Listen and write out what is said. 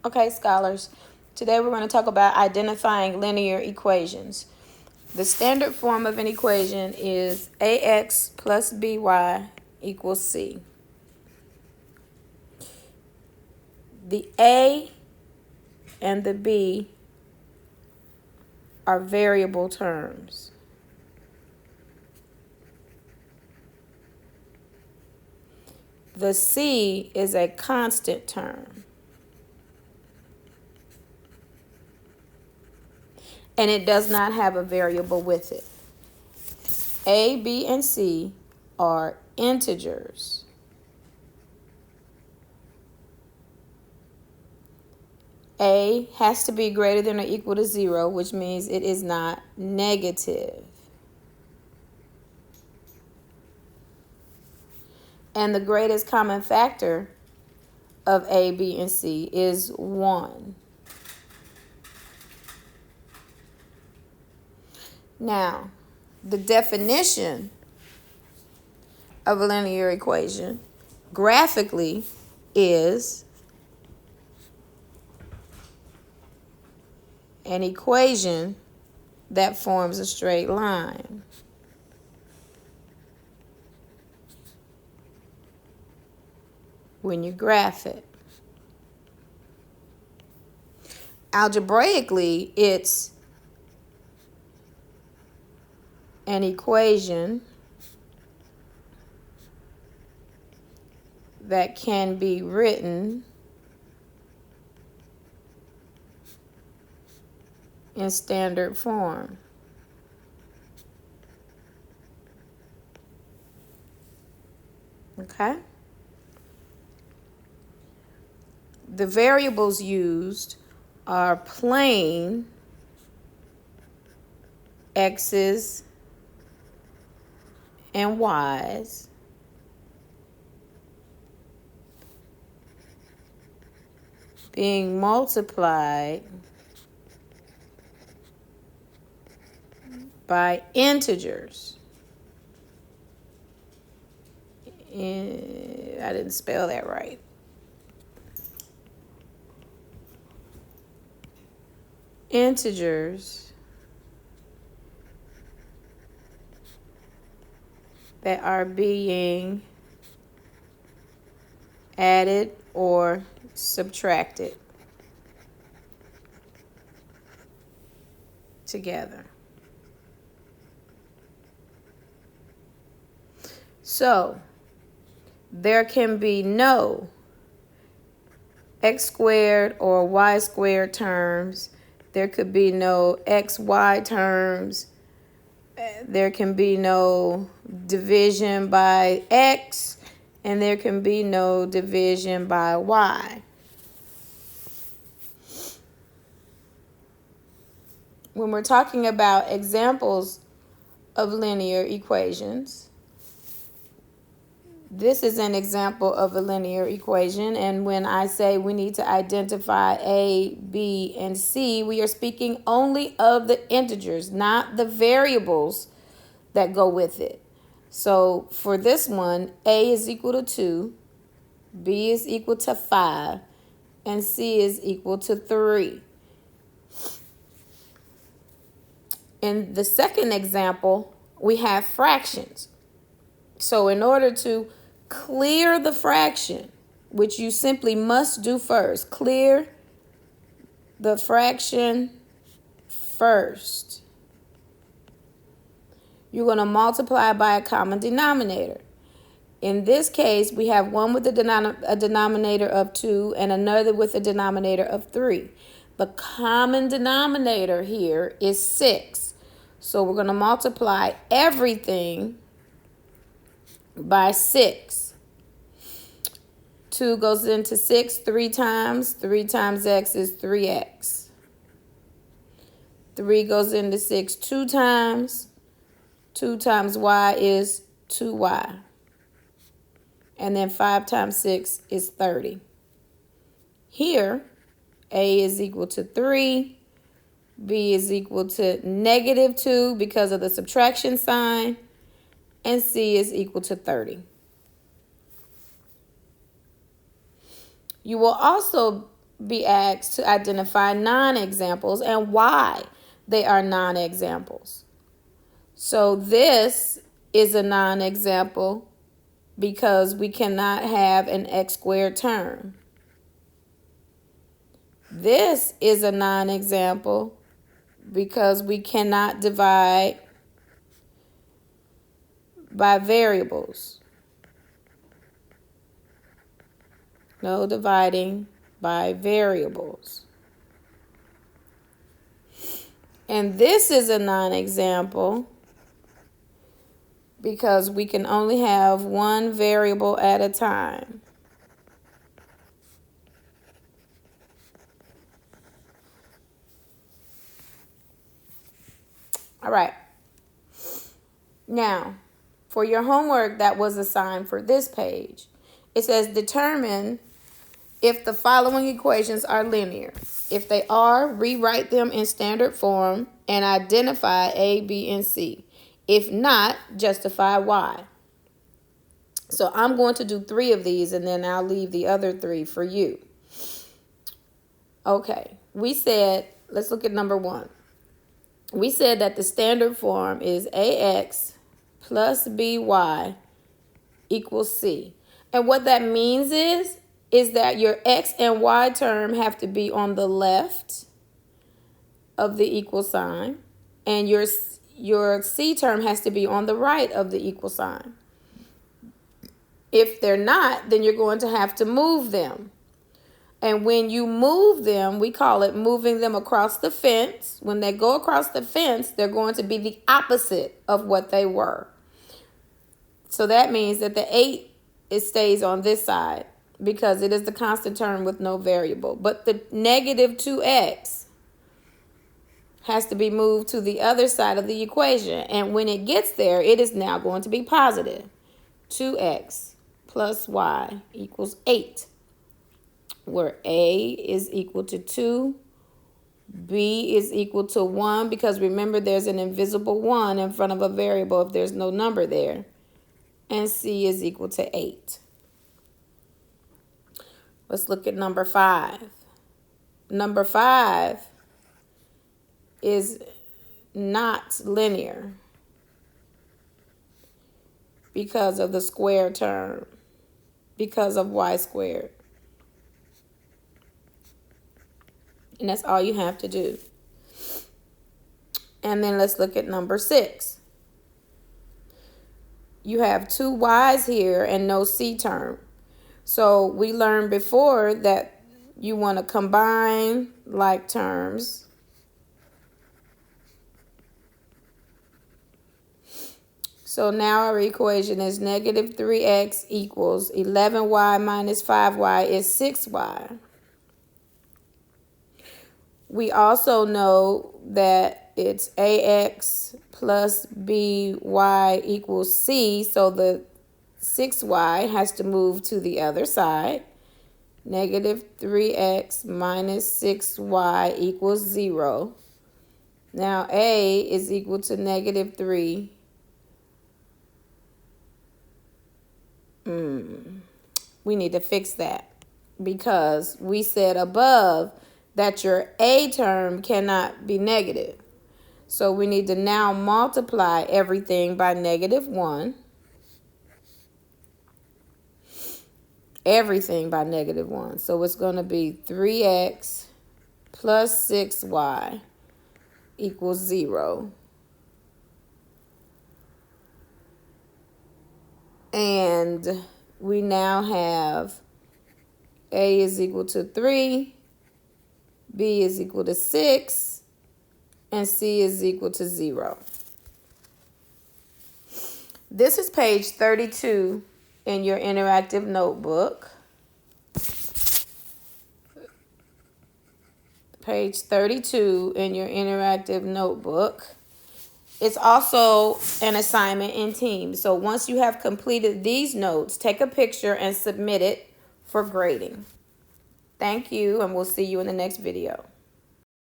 Okay, scholars, today we're going to talk about identifying linear equations. The standard form of an equation is ax plus by equals c. The a and the b are variable terms. The c is a constant term. And it does not have a variable with it. A, B, and C are integers. A has to be greater than or equal to 0, which means it is not negative. And the greatest common factor of A, B, and C is 1. Now, the definition of a linear equation graphically is an equation that forms a straight line. When you graph it. Algebraically, it's an equation that can be written in standard form. Okay? The variables used are plain x's and y's, being multiplied by integers. I didn't spell that right. Integers that are being added or subtracted together. So, there can be no x squared or y squared terms. There could be no xy terms. There can be no division by x, and there can be no division by y. When we're talking about examples of linear equations, this is an example of a linear equation, and when I say we need to identify A, B, and C, we are speaking only of the integers, not the variables that go with it. So for this one, A is equal to 2, B is equal to 5, and C is equal to 3. In the second example, we have fractions. So in order to clear the fraction, which you simply must do first, clear the fraction first. You're going to multiply by a common denominator. In this case, we have one with a denominator of 2 and another with a denominator of 3. The common denominator here is 6. So we're going to multiply everything by 6. 2 goes into 6 3 times. 3 times x is 3x. 3 goes into 6 2 times. 2 times y is 2y. And then 5 times 6 is 30. Here, A is equal to 3. B is equal to negative 2 because of the subtraction sign. And C is equal to 30. You will also be asked to identify non-examples and why they are non-examples. So this is a non-example because we cannot have an x squared term. This is a non-example because we cannot divide by variables. No dividing by variables. And this is a non-example because we can only have one variable at a time. All right. Now, for your homework that was assigned for this page, it says determine if the following equations are linear. If they are, rewrite them in standard form and identify A, B, and C. If not, justify why. So I'm going to do 3 of these and then I'll leave the other 3 for you. Okay, we said, let's look at number 1. We said that the standard form is AX plus BY equals C. And what that means is that your X and Y term have to be on the left of the equal sign, and your C term has to be on the right of the equal sign. If they're not, then you're going to have to move them. And when you move them, we call it moving them across the fence. When they go across the fence, they're going to be the opposite of what they were. So that means that the 8, it stays on this side because it is the constant term with no variable. But the negative 2x has to be moved to the other side of the equation. And when it gets there, it is now going to be positive. 2x plus y equals 8. Where A is equal to 2, B is equal to 1, because remember there's an invisible 1 in front of a variable if there's no number there, and C is equal to 8. Let's look at number 5. Number 5 is not linear because of the square term, because of y squared. And that's all you have to do. And then let's look at number 6. You have 2 y's here and no C term. So we learned before that you want to combine like terms. So now our equation is negative 3x equals 11y minus 5y is 6y. We also know that it's AX plus BY equals C, so the 6y has to move to the other side. Negative 3x minus 6y equals 0. Now A is equal to negative 3. We need to fix that because we said above that your A term cannot be negative. So we need to now multiply everything by negative 1. Everything by negative 1. So it's going to be 3x plus 6y equals 0. And we now have A is equal to 3. B is equal to 6, and C is equal to 0. This is page 32 in your interactive notebook. Page 32 in your interactive notebook. It's also an assignment in Teams. So once you have completed these notes, take a picture and submit it for grading. Thank you, and we'll see you in the next video.